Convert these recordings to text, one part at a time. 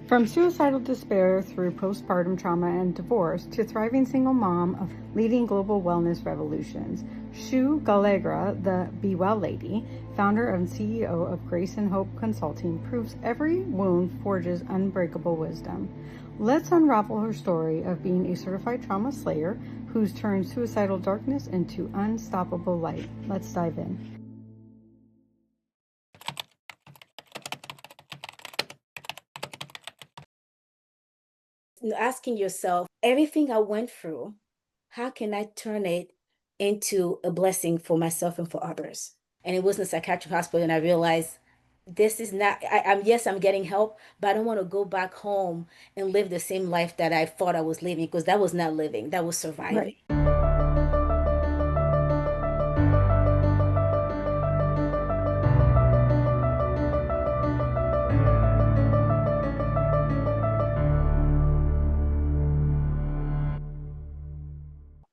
From suicidal despair through postpartum trauma and divorce to thriving single mom of leading global wellness revolutions, Chou Hallegra, the Be Well Lady, founder and CEO of Grace and Hope Consulting, proves every wound forges unbreakable wisdom. Let's unravel her story of being a certified trauma slayer who's turned suicidal darkness into unstoppable light. Let's dive in. Asking yourself, everything I went through, how can I turn it into a blessing for myself and for others? And it wasn't a psychiatric hospital, and I realized this is not, yes, I'm getting help, but I don't want to go back home and live the same life that I thought I was living, because that was not living, that was surviving. Right.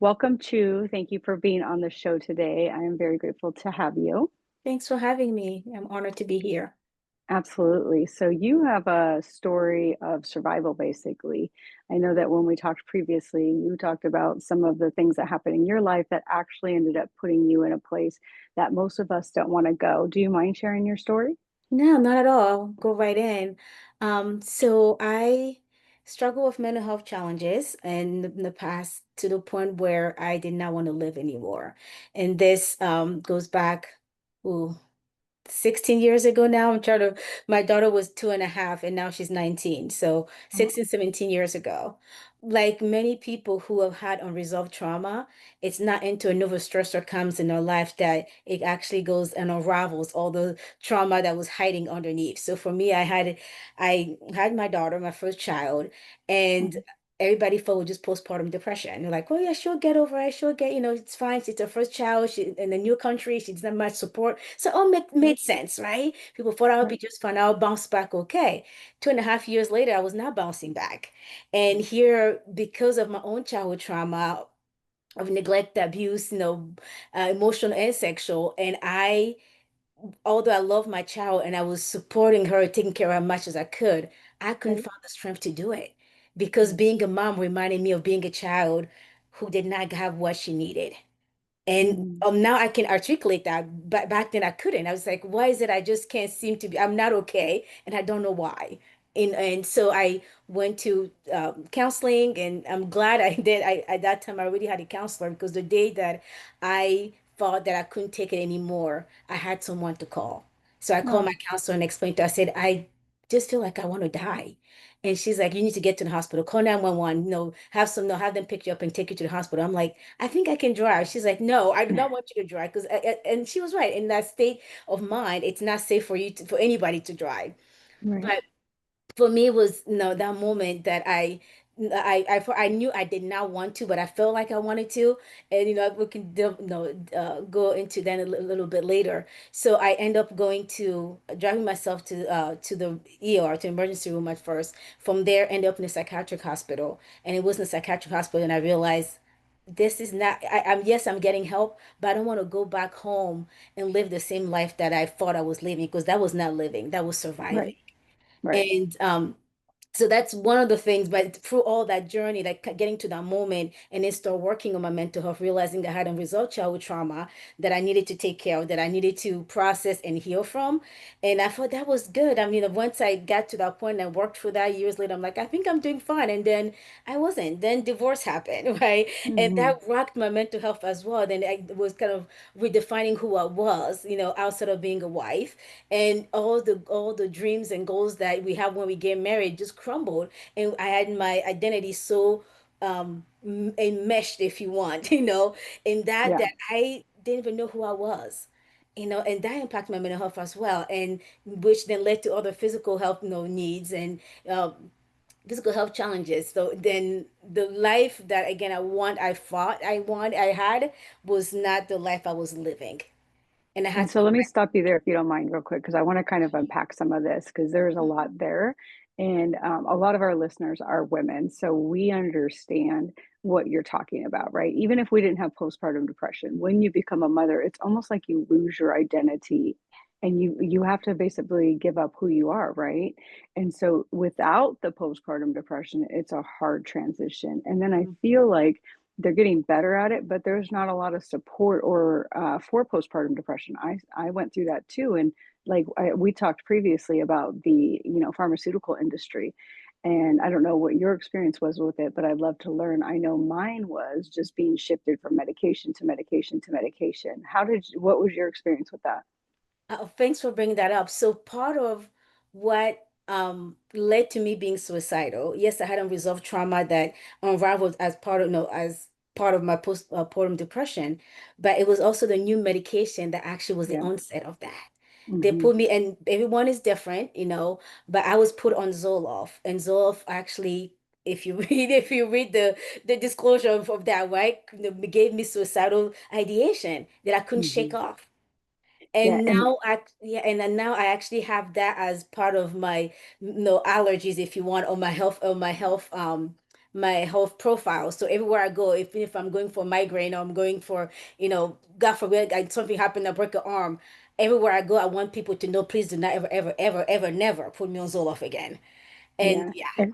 Welcome, Chu. Thank you for being on the show today. I am very grateful to have you. Thanks for having me. I'm honored to be here. Absolutely. So, you have a story of survival, basically. I know that when we talked previously, you talked about some of the things that happened in your life that actually ended up putting you in a place that most of us don't want to go. Do you mind sharing your story? No, not at all. Go right in. So I struggle with mental health challenges in the past, to the point where I did not want to live anymore. And this goes back, ooh, 16 years ago now. My daughter was 2.5 and now she's 19. So Oh, 16, 17 years ago. Like many people who have had unresolved trauma, it's not until a new stressor comes in their life that it actually goes and unravels all the trauma that was hiding underneath. So for me, I had my daughter, my first child, and mhm. everybody thought it was just postpartum depression. They're like, oh yeah, she'll get over it. She'll get, it's fine. She's her first child. She in a new country. She doesn't have much support. So all made sense, right? People thought I would be Right. just fine. I'll bounce back okay. 2.5 years later, I was not bouncing back. And here, because of my own childhood trauma of neglect, abuse, emotional and sexual, and although I love my child and I was supporting her, taking care of her as much as I could, I couldn't Right. find the strength to do it, because being a mom reminded me of being a child who did not have what she needed. And Mm-hmm. now I can articulate that, but back then I couldn't. I was like, why is it I just can't seem to be, I'm not okay, and I don't know why. And so I went to counseling, and I'm glad I did. At that time I already had a counselor, because the day that I thought that I couldn't take it anymore, I had someone to call. So I called my Oh, counselor and explained to her, I said, I just feel like I want to die. And she's like, you need to get to the hospital, call 911, have them pick you up and take you to the hospital. I'm like, I think I can drive. She's like, no, I do not want you to drive, because, and she was right. In that state of mind, it's not safe for anybody to drive. right. But for me, it was, that moment that I knew I did not want to, but I felt like I wanted to. And we can go into that a little bit later. So I end up going to driving myself to the ER, to emergency room at first. From there, end up in a psychiatric hospital, and it wasn't a psychiatric hospital, and I realized this is not, I'm getting help, but I don't want to go back home and live the same life that I thought I was living, because that was not living, that was surviving. Right. Right. And so that's one of the things. But through all that journey, like getting to that moment, and then start working on my mental health, realizing that I had unresolved childhood trauma that I needed to take care of, that I needed to process and heal from. And I thought that was good. I mean, once I got to that point and I worked through that, years later, I'm like, I think I'm doing fine. And then I wasn't. Then divorce happened, right? And Mm-hmm. that rocked my mental health as well. Then I was kind of redefining who I was, outside of being a wife, and all the dreams and goals that we have when we get married just crumbled. And I had my identity so enmeshed, if you want, in that Yeah. I didn't even know who I was. And that impacted my mental health as well, and which then led to other physical health, needs, and physical health challenges. So then the life that, again, I had, was not the life I was living, and I had And to so let me correct. stop you there if you don't mind, real quick, because I want to kind of unpack some of this because there's a lot there. And a lot of our listeners are women. So we understand what you're talking about, right? Even if we didn't have postpartum depression, when you become a mother, it's almost like you lose your identity and you have to basically give up who you are, right? And so without the postpartum depression, it's a hard transition. And then I feel like they're getting better at it, but there's not a lot of support or for postpartum depression. I went through that too, and we talked previously about the pharmaceutical industry, and I don't know what your experience was with it, but I'd love to learn. I know mine was just being shifted from medication to medication to medication. What was your experience with that? Thanks for bringing that up. So part of what led to me being suicidal, yes, I had unresolved trauma that unraveled as part of no as part of my postpartum depression, but it was also the new medication that actually was the Yeah. onset of that. They Mhm. put me, and everyone is different, but I was put on Zoloft, and Zoloft actually, if you read the disclosure of that, right, gave me suicidal ideation that I couldn't shake Mhm. off. Yeah, And and now and then now I actually have that as part of my allergies, if you want, or my health profile. So everywhere I go, if I'm going for migraine, or I'm going for, God forbid, something happened, I break an arm. Everywhere I go, I want people to know, please do not ever, ever, ever, ever, never put me on Zoloft again. And yeah, yeah,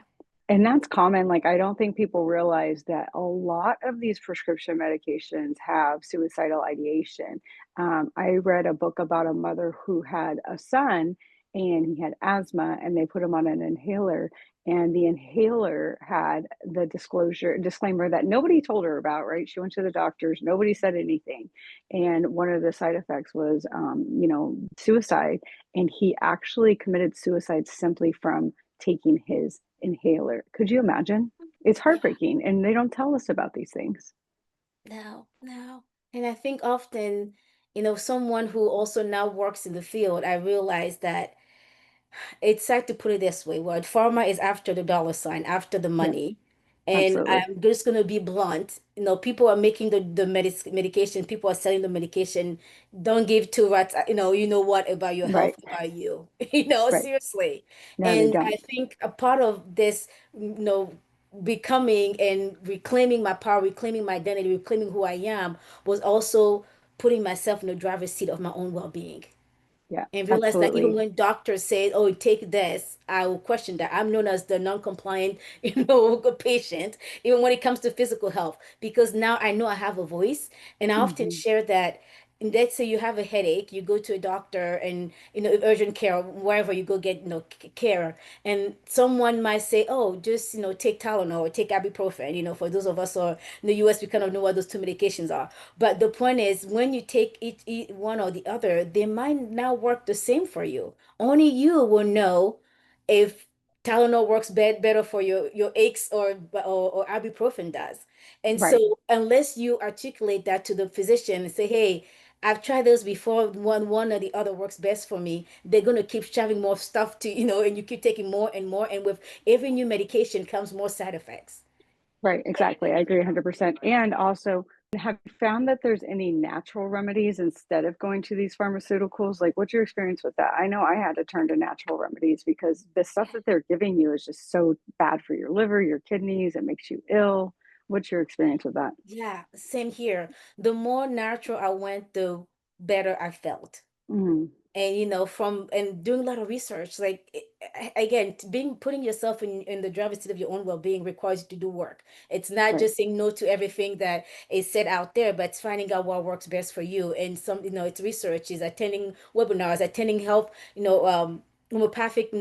and that's common. Like, I don't think people realize that a lot of these prescription medications have suicidal ideation. I read a book about a mother who had a son and he had asthma, and they put him on an inhaler. And the inhaler had the disclaimer that nobody told her about, right? She went to the doctors, nobody said anything. And one of the side effects was, suicide. And he actually committed suicide simply from taking his inhaler. Could you imagine? It's yeah, heartbreaking, and they don't tell us about these things. no, no. And I think often, someone who also now works in the field, I realize that it's sad to put it this way. What pharma is after the dollar sign, after the Yeah, money. And absolutely. I'm just going to be blunt. People are making the medication, people are selling the medication. Don't give two rats, what about your Right, health, about you, right. seriously. No, they And I don't. think a part of this, becoming and reclaiming my power, reclaiming my identity, reclaiming who I am, was also putting myself in the driver's seat of my own well-being, Yeah, and realize that even absolutely. when doctors say, "Oh, take this," I will question that. I'm known as the non-compliant, patient, even when it comes to physical health, because now I know I have a voice, and I often Hmm. share that. And let's say you have a headache, you go to a doctor, and urgent care, wherever you go get care, and someone might say, "Oh, just take Tylenol or take ibuprofen." For those of us who are in the U.S., we kind of know what those two medications are. But the point is, when you take each one or the other, they might not work the same for you. Only you will know if Tylenol works better for your aches, or ibuprofen does. And Right, so, unless you articulate that to the physician and say, "Hey, I've tried those before. One or the other works best for me," they're gonna keep shoving more stuff and you keep taking more and more. And with every new medication comes more side effects. right, exactly. I agree 100%. And also, have you found that there's any natural remedies instead of going to these pharmaceuticals? Like, what's your experience with that? I know I had to turn to natural remedies because the stuff that they're giving you is just so bad for your liver, your kidneys, it makes you ill. What's your experience with that? Yeah, same here. The more natural I went, the better I felt. Mm, And from and doing a lot of research, like again, being putting yourself in the driver's seat of your own well-being requires you to do work. It's not right, just saying no to everything that is said out there, but it's finding out what works best for you. And it's research, is attending webinars, attending health, homeopathic,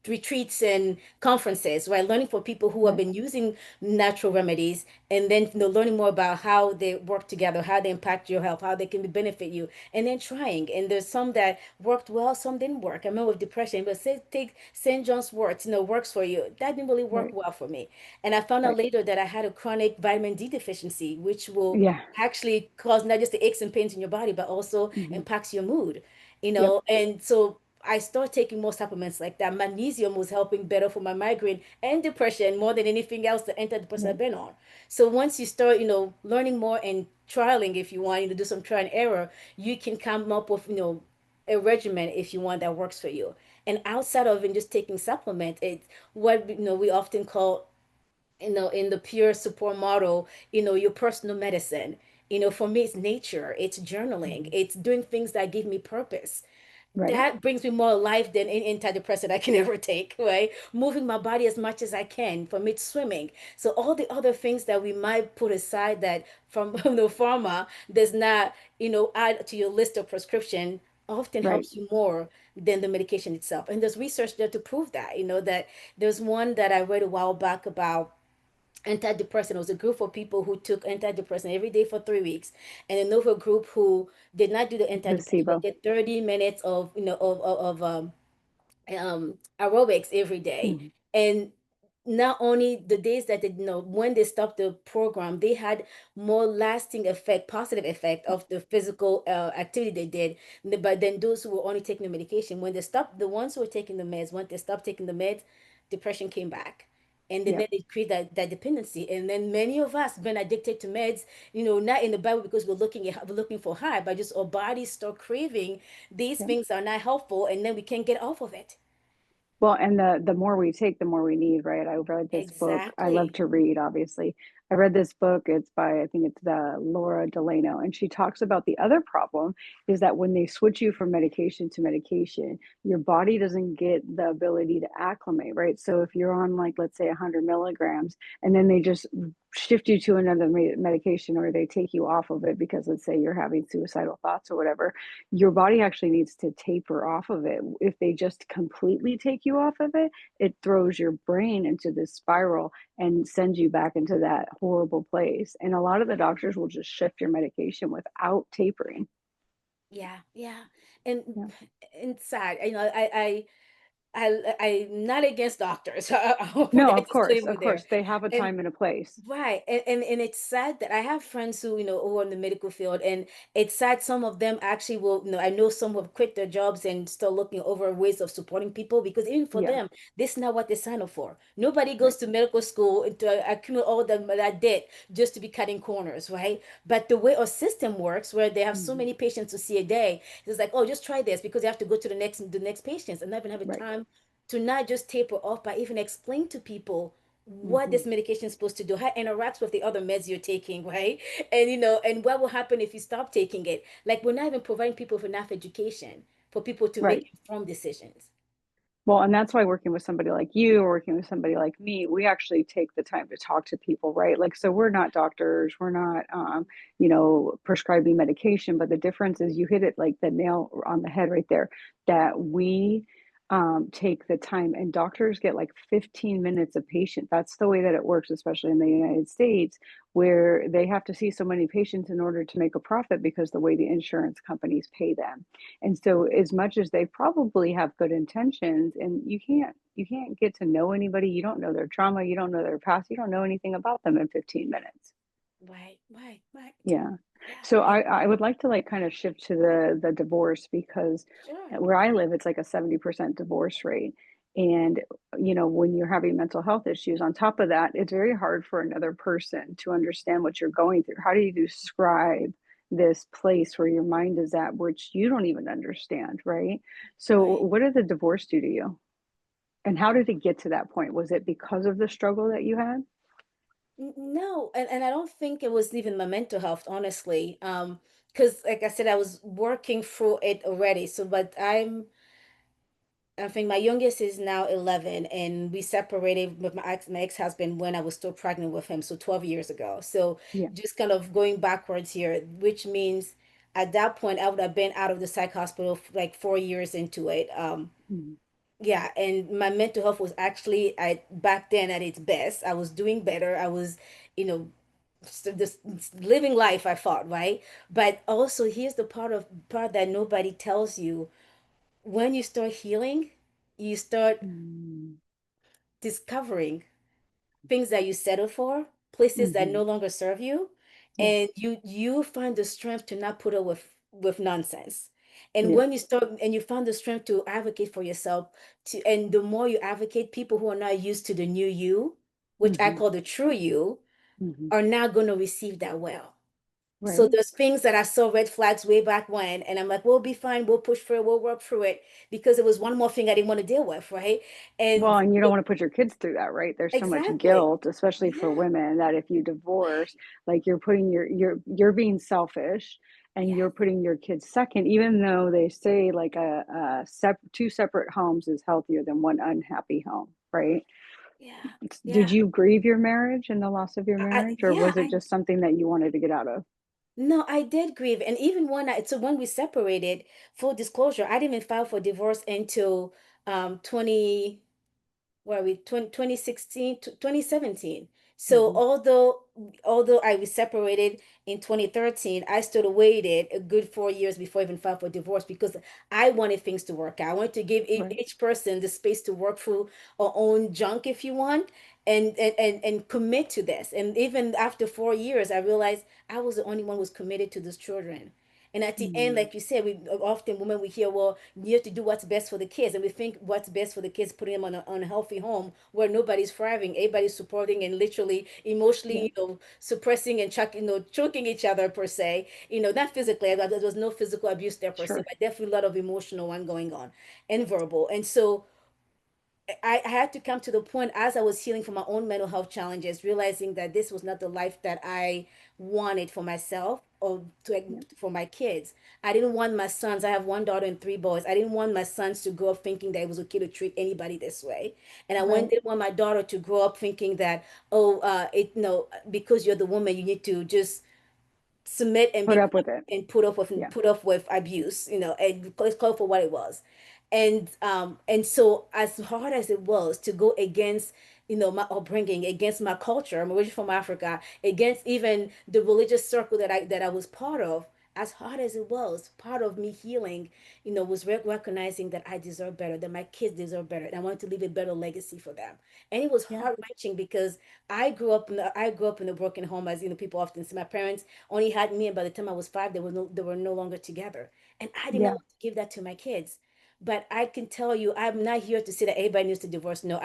retreats and conferences, right? Learning from people who have right, been using natural remedies, and then learning more about how they work together, how they impact your health, how they can benefit you, and then trying. And there's some that worked well, some didn't work. I remember with depression, but say take St. John's wort, works for you. That didn't really work right, well for me. And I found out right. later that I had a chronic vitamin D deficiency, which will Yeah. actually cause not just the aches and pains in your body, but also Hmm. impacts your mood. Yep. And so I started taking more supplements like that. Magnesium was helping better for my migraine and depression more than anything else the antidepressant Yep. I've been on. So once you start, learning more and trialing, if you want, do some try and error, you can come up with, a regimen, if you want, that works for you. And outside of just taking supplement, it's what we often call, in the pure support model, your personal medicine. For me, it's nature, it's journaling, Hmm. it's doing things that give me purpose. Right. that brings me more life than any antidepressant I can ever take, right? Moving my body as much as I can, for me swimming. So all the other things that we might put aside that from the pharma does not, add to your list of prescription often Right. helps you more than the medication itself. And there's research there to prove that, that there's one that I read a while back about antidepressant. It was a group of people who took antidepressant every day for 3 weeks, and another group who did not do the antidepressant but Placebo. did 30 minutes of aerobics every day. Mhm. And not only the days that they, when they stopped the program, they had more lasting effect, positive effect of the physical activity they did. But then those who were only taking the medication, when they stopped, the ones who were taking the meds, when they stopped taking the meds, depression came back. And then Yep. it created that dependency. And then many of us been addicted to meds, not in the Bible because we're looking for high, but just our bodies start craving these Yep. things are not helpful, and then we can't get off of it. Well, and the more we take, the more we need, right? I read this book. I love Exactly. to read, obviously. I read this book. It's by, I think it's the Laura Delano, and she talks about the other problem is that when they switch you from medication to medication, your body doesn't get the ability to acclimate, right? So if you're on like, let's say 100 milligrams, and then they just shift you to another medication, or they take you off of it because let's say you're having suicidal thoughts or whatever, your body actually needs to taper off of it. If they just completely take you off of it, it throws your brain into this spiral and sends you back into that horrible place. And a lot of the doctors will just shift your medication without tapering. Yeah, yeah. And Yeah. and sad. I'm not against doctors. I'll put No, that of course, disclaimer of there. course. They have a And time and a place. right. And it's sad that I have friends who, who are in the medical field, and it's sad some of them actually will, I know some have quit their jobs and still looking over ways of supporting people because even for Yeah, them, this is not what they sign up for. Nobody goes right. to medical school to accumulate all that debt just to be cutting corners, right? But the way our system works, where they have so Mhm. many patients to see a day, it's like, oh, just try this because they have to go to the next patients and not even have a Right. time to not just taper off, but even explain to people what Hmm. this medication is supposed to do, how it interacts with the other meds you're taking, right? And and what will happen if you stop taking it? Like we're not even providing people with enough education for people to Right. make informed decisions. Well, and that's why working with somebody like you or working with somebody like me, we actually take the time to talk to people, right? Like, so we're not doctors, we're not, prescribing medication, but the difference is you hit it like the nail on the head right there, that we take the time, and doctors get like 15 minutes a patient. That's the way that it works, especially in the United States, where they have to see so many patients in order to make a profit because the way the insurance companies pay them. And so as much as they probably have good intentions, and you can't get to know anybody, you don't know their trauma, you don't know their past, you don't know anything about them in 15 minutes. Right, right, right. Yeah. Yeah, So and I would like to like kind of shift to the divorce because sure. where I live, it's like a 70% divorce rate. And when you're having mental health issues, on top of that, it's very hard for another person to understand what you're going through. How do you describe this place where your mind is at, which you don't even understand, right? So Right. what did the divorce do to you? And how did it get to that point? Was it because of the struggle that you had? No, and I don't think it was even my mental health, honestly. Because like I said, I was working through it already. So, but I think my youngest is now 11, and we separated with my ex-husband when I was still pregnant with him, so 12 years ago. So Yeah. just kind of going backwards here, which means at that point I would have been out of the psych hospital like 4 years into it. Mhm. Yeah, and my mental health was actually back then at its best. I was doing better. I was, you know, just living life, I thought, right? But also here's the part that nobody tells you. When you start healing, you start Mm. discovering things that you settle for, places that Mhm. no longer serve you, Yeah. and you find the strength to not put up with nonsense. And Yeah. when you start and you find the strength to advocate for yourself, and the more you advocate, people who are not used to the new you, which I Mhm. call the true you, Mhm. are now going to receive that well. So Right. there's things that I saw red flags way back when, and I'm like, we'll be fine, we'll push through it, we'll work through it, because it was one more thing I didn't want to deal with, right? And Well, and you don't so, want to put your kids through that, right? There's so much exactly. guilt, especially for Yeah. women, that if you divorce, like you're putting you're being selfish, and you're Yes. putting your kids second, even though they say like two separate homes is healthier than one unhappy home, right? Yeah. Did Yeah. you grieve your marriage and the loss of your marriage, or Yeah, was it just something that you wanted to get out of? no, I did grieve. And even when we separated, full disclosure, I didn't even file for divorce until 20, where are we 2016 to 2017. So Hmm. although I was separated in 2013, I still waited a good 4 years before I even filed for divorce because I wanted things to work out. I wanted to give Right. each person the space to work through our own junk, if you want, and commit to this. And even after 4 years, I realized I was the only one who was committed to these children. And at the end, Mm. like you said, we often women we hear, well, you have to do what's best for the kids, and we think what's best for the kids, putting them on on a healthy home where nobody's thriving, everybody's supporting and literally emotionally, Yeah. suppressing and choking each other per se. Not physically. There was no physical abuse there per se, Sure. but definitely a lot of emotional one going on, and verbal. And so I had to come to the point as I was healing from my own mental health challenges, realizing that this was not the life that I wanted for myself or Yeah. for my kids. I didn't want my sons, I have one daughter and three boys. I didn't want my sons to grow up thinking that it was okay to treat anybody this way. And Right. didn't want my daughter to grow up thinking that, oh, no, because you're the woman, you need to just submit and Put be up with it. and Yeah. put up with abuse, and let's call it for what it was. And so as hard as it was to go against, my upbringing, against my culture, I'm originally from Africa, against even the religious circle that I was part of, as hard as it was, part of me healing, was recognizing that I deserve better, that my kids deserve better, and I wanted to leave a better legacy for them. And it was Yeah. heart wrenching because I grew up in a broken home, as people often say. My parents only had me, and by the time I was 5, they were no longer together, and I did not Yeah. want to give that to my kids. But I can tell you, I'm not here to say that everybody needs to divorce. No,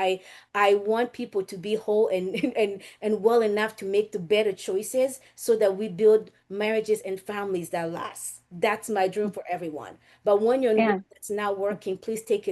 I want people to be whole and and well enough to make the better choices so that we build marriages and families that last. That's my dream for everyone. But when you're in one And that's not working, please take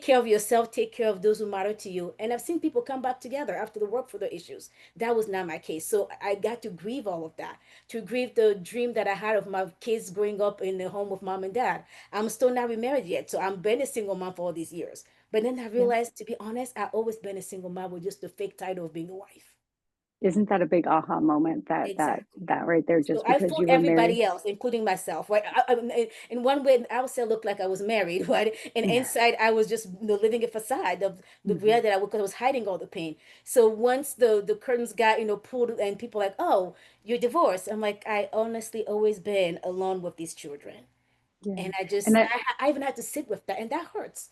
care of yourself, take care of those who matter to you. And I've seen people come back together after the work for their issues. That was not my case. So I got to grieve all of that, to grieve the dream that I had of my kids growing up in the home with mom and dad. I'm still not remarried yet, so I'm been a single mom for all these years. But then I yeah. realized, to be honest, I always been a single mom with just the fake title of being a wife. Isn't that a big aha moment Exactly. that right there, So just I because fooled you were married? everybody else, including myself. Right? In one way, I would say I looked like I was married, right? And Yeah. inside, I was just living a facade of the Hmm. reality that because I was hiding all the pain. So once the curtains got pulled, and people like, "Oh, you're divorced," I'm like, I honestly always been alone with these children. Yeah. And And that, I even had to sit with that, and that hurts.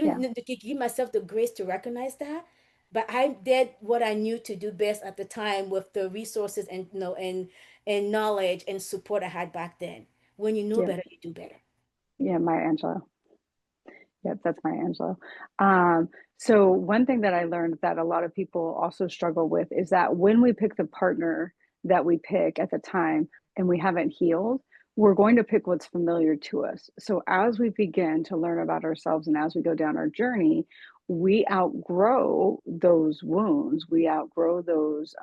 yeah. Even to give myself the grace to recognize that. But I did what I knew to do best at the time with the resources and and knowledge and support I had back then. When you know Yeah. better, you do better. Yeah. Maya Angelou. Yep, that's Maya Angelou. Um, so one thing that I learned that a lot of people also struggle with is that when we pick the partner that we pick at the time and we haven't healed, we're going to pick what's familiar to us. So as we begin to learn about ourselves and as we go down our journey, we outgrow those wounds. We outgrow those,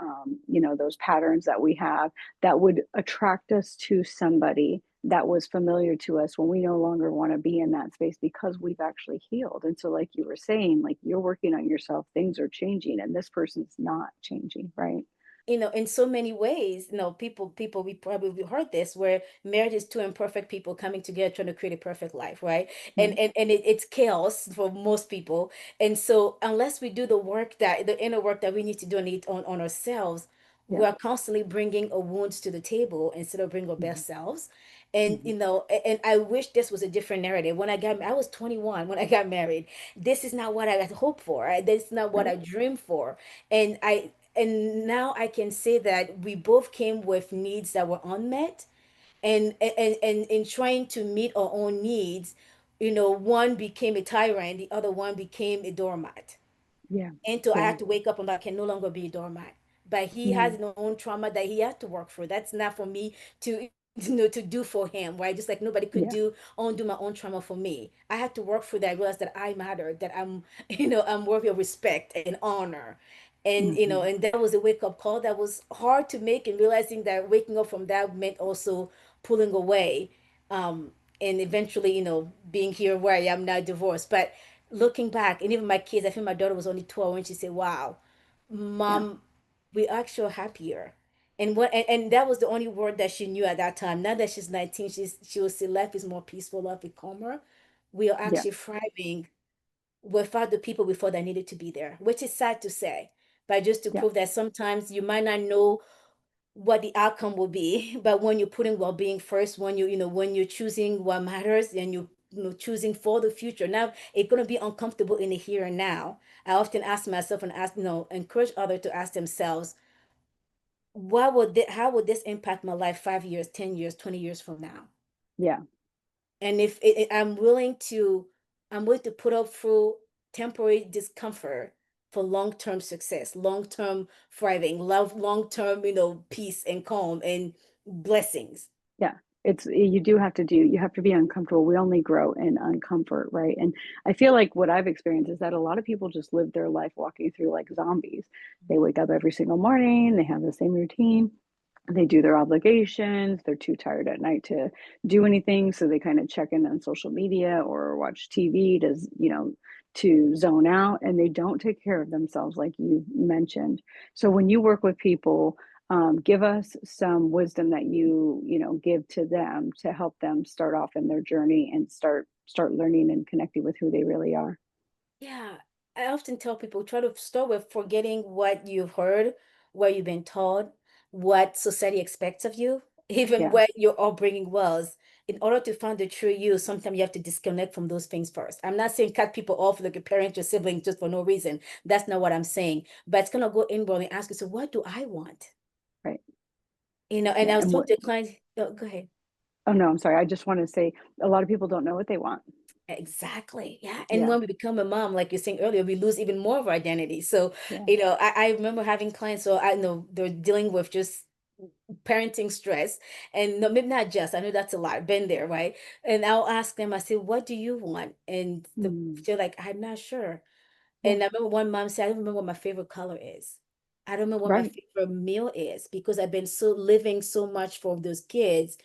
those patterns that we have that would attract us to somebody that was familiar to us when we no longer want to be in that space because we've actually healed. And so, like you were saying, like you're working on yourself, things are changing, and this person's not changing, right? In so many ways, people, we probably heard this, where marriage is two imperfect people coming together trying to create a perfect life, right? and Right. and, and it's chaos for most people. And so unless we do the inner work that we need to do on ourselves, we Yeah. are constantly bringing a wounds to the table instead of bringing our Hmm. best selves. And Hmm. and I wish this was a different narrative. I was 21 when I got married. This is not what I had hoped for, right? This is not what Right. I dreamed for. And now I can say that we both came with needs that were unmet, and in trying to meet our own needs, one became a tyrant, the other one became a doormat. Yeah. And so I Yeah. had to wake up and I can no longer be a doormat. But he has Mm. his own trauma that he had to work for. That's not for me to to do for him, right? Just like nobody could Yeah. undo my own trauma for me. I had to work for that. I realized that I matter, that I'm I'm worthy of respect and honor. And Hmm. and that was a wake up call that was hard to make, and realizing that waking up from that meant also pulling away, um, and eventually, being here where I am now, divorced. But looking back, and even my kids, I think my daughter was only 12 when she said, "Wow, Yeah. mom, we actually happier." And that was the only word that she knew at that time. Now that she's 19, she will say life is more peaceful, life is calmer. We are Yeah. actually thriving without the people before that needed to be there, which is sad to say, but just to Yeah. prove that sometimes you might not know what the outcome will be, but when you're putting well-being first, when you're choosing what matters, and you choosing for the future. Now it's gonna be uncomfortable in the here and now. I often ask myself and encourage others to ask themselves, how would this impact my life 5 years, 10 years, 20 years from now? Yeah. And if I'm willing to put up through temporary discomfort for long-term success, long-term thriving, love, long-term, peace and calm and blessings. Yeah. It's you have to be uncomfortable. We only grow in uncomfort, right? And I feel like what I've experienced is that a lot of people just live their life walking through like zombies. They wake up every single morning, they have the same routine, they do their obligations, they're too tired at night to do anything, so they kind of check in on social media or watch TV to zone out, and they don't take care of themselves like you mentioned. So when you work with people, give us some wisdom that give to them to help them start off in their journey and start learning and connecting with who they really are. Yeah, I often tell people try to start with forgetting what you've heard, what you've been taught, what society expects of you, even Yeah. what your upbringing was. In order to find the true you, sometimes you have to disconnect from those things first. I'm not saying cut people off like your parents, your siblings, just for no reason. That's not what I'm saying. But it's gonna go inward and ask you, so what do I want? Right. And Yeah. I was And what talking to a client, oh, go ahead. Oh no, I'm sorry. I just want to say a lot of people don't know what they want. Exactly. Yeah. And Yeah. when we become a mom, like you're saying earlier, we lose even more of our identity. So, Yeah. I remember having clients, so I know they're dealing with just parenting stress. And no, maybe not just, I know that's a lot, been there, right? And I'll ask them, I say, what do you want? And Mm. they're like, I'm not sure. Yeah. And I remember one mom said, I don't remember what my favorite color is. I don't remember what my Right. favorite meal is because I've been so living so much for those kids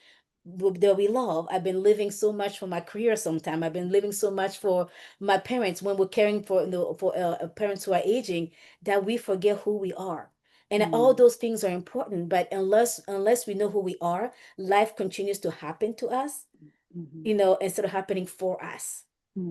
that we love. I've been living so much for my career sometime. I've been living so much for my parents when we're caring for parents who are aging that we forget who we are. And all Mm. those things are important, but unless we know who we are, life continues to happen to us, Hmm. instead of happening for us.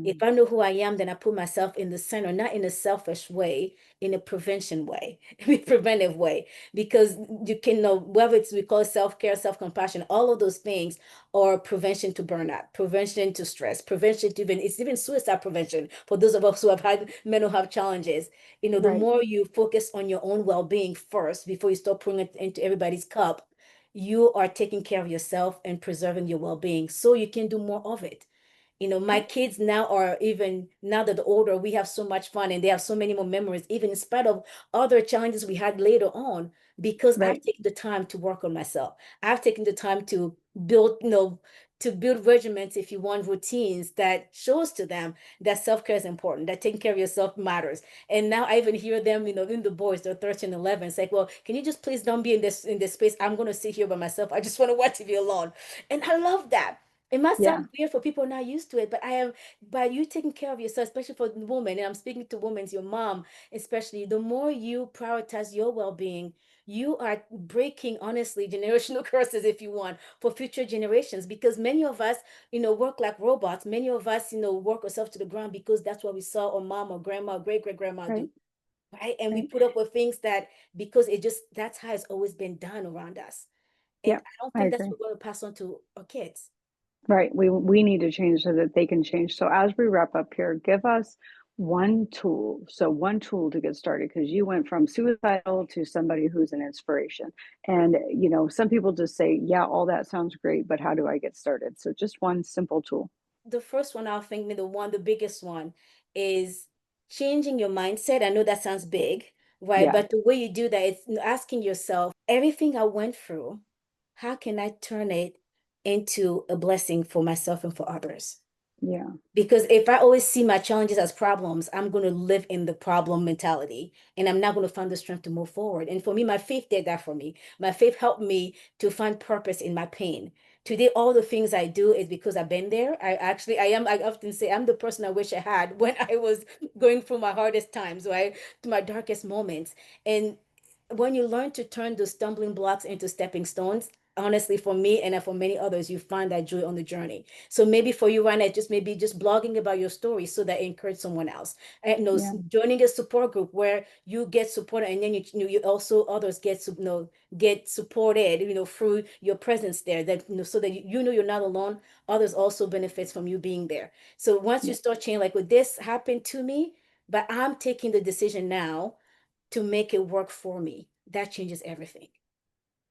If Mm. I know who I am, then I put myself in the center, not in a selfish way, in a prevention way, in a preventive way, because you can know whether it's we call self-care, self-compassion, all of those things are prevention to burnout, prevention to stress, prevention to even suicide prevention for those of us who have had mental health challenges. The Right. more you focus on your own well-being first before you start pouring it into everybody's cup, you are taking care of yourself and preserving your well-being so you can do more of it. My Yeah. kids now are, even now that they're older, we have so much fun and they have so many more memories, even in spite of other challenges we had later on, because I've Right. taken the time to work on myself. I've taken the time to build, regiments, if you want, routines that shows to them that self-care is important, that taking care of yourself matters. And now I even hear them, in the boys, they're 13, 11, it's like, well, can you just please don't be in this space? I'm going to sit here by myself. I just want to watch TV alone. And I love that. It might Yeah. sound weird for people not used to it, but by you taking care of yourself, especially for the woman, and I'm speaking to women, your mom, especially, the more you prioritize your well-being, you are breaking, honestly, generational curses, if you want, for future generations. Because many of us, work like robots. Many of us, work ourselves to the ground because that's what we saw our mom or grandma, great great grandma Right. do, right? And we Right. put up with things that because that's how it's always been done around us. And Yeah. I don't I think that's agree. what we're going to pass on to our kids. Right. We need to change so that they can change. So as we wrap up here, give us one tool. So one tool to get started because you went from suicidal to somebody who's an inspiration. And some people just say, "Yeah, all that sounds great, but how do I get started?" So just one simple tool. The first one, I'll think the biggest one is changing your mindset. I know that sounds big, right? Yeah. But the way you do that is asking yourself, everything I went through, how can I turn it into a blessing for myself and for others? Yeah. Because if I always see my challenges as problems, I'm going to live in the problem mentality and I'm not going to find the strength to move forward. And for me, my faith did that for me. My faith helped me to find purpose in my pain. Today, all the things I do is because I've been there. I often say I'm the person I wish I had when I was going through my hardest times, right? To my darkest moments. And when you learn to turn those stumbling blocks into stepping stones, honestly, for me and for many others, you find that joy on the journey. So maybe for you, Rana, just maybe just blogging about your story so that it encourage someone else. And you know, Yeah. joining a support group where you get supported, and then you also others get supported, through your presence there. That so that you know you're not alone. Others also benefits from you being there. So once you Yeah. start changing, like, with this happened to me, but I'm taking the decision now to make it work for me. That changes everything.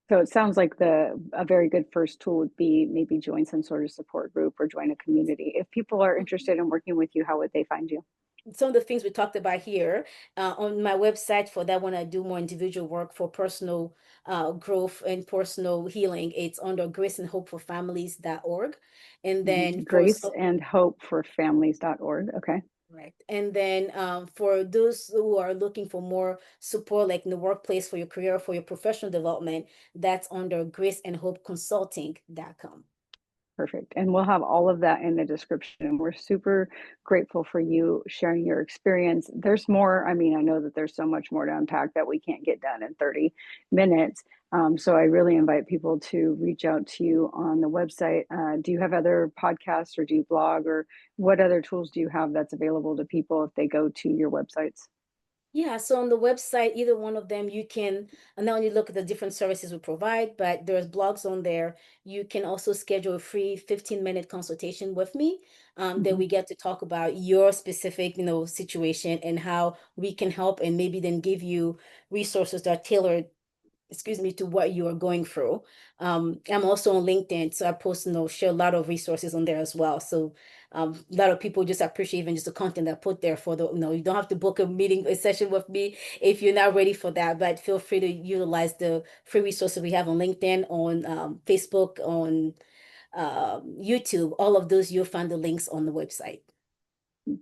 So it sounds like a very good first tool would be maybe join some sort of support group or join a community. If people are interested in working with you, how would they find you? Some of the things we talked about here on my website for that when I do more individual work for personal growth and personal healing, it's under graceandhopeforfamilies.org. And then for Grace some, and Hope for Families.org. Okay, right. And then for those who are looking for more support, like in the workplace for your career, for your professional development, that's under graceandhopeconsulting.com. perfect. And we'll have all of that in the description. We're super grateful for you sharing your experience. There's more. I mean, I know that there's so much more to unpack that we can't get done in 30 minutes. So I really invite people to reach out to you on the website. Do you have other podcasts or do you blog or what other tools do you have that's available to people if they go to your websites? Yeah, so on the website, either one of them, you can not only look at the different services we provide, but there's blogs on there. You can also schedule a free 15-minute consultation with me. That Mhm. we get to talk about your specific, situation and how we can help and maybe then give you resources that are tailored, excuse me, to what you are going through. I'm also on LinkedIn, so I post, share a lot of resources on there as well. So a lot of people just appreciate even just the content I put there for you don't have to book a session with me if you're not ready for that, but feel free to utilize the free resources we have on LinkedIn, on Facebook, on YouTube. All of those, you'll find the links on the website.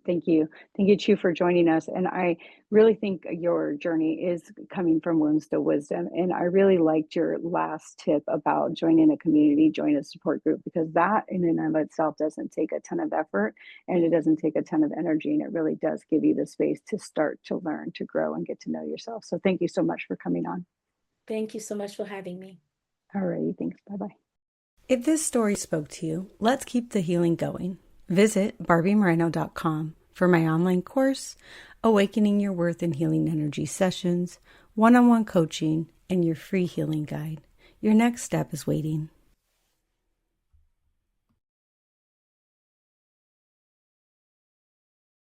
Thank you. Thank you, Chu, for joining us. And I really think your journey is coming from wounds to wisdom. And I really liked your last tip about joining a community, join a support group, because that in and of itself doesn't take a ton of effort and it Mhm. doesn't take a ton of energy. And it really does give you the space to start to learn, to grow, and get to know yourself. So thank you so much for coming on. Thank you so much for having me. All righty. Thanks. Bye bye. If this story spoke to you, let's keep the healing going. Visit barbiemoreno.com for my online course, Awakening Your Worth and Healing Energy sessions, one-on-one coaching, and your free healing guide. Your next step is waiting.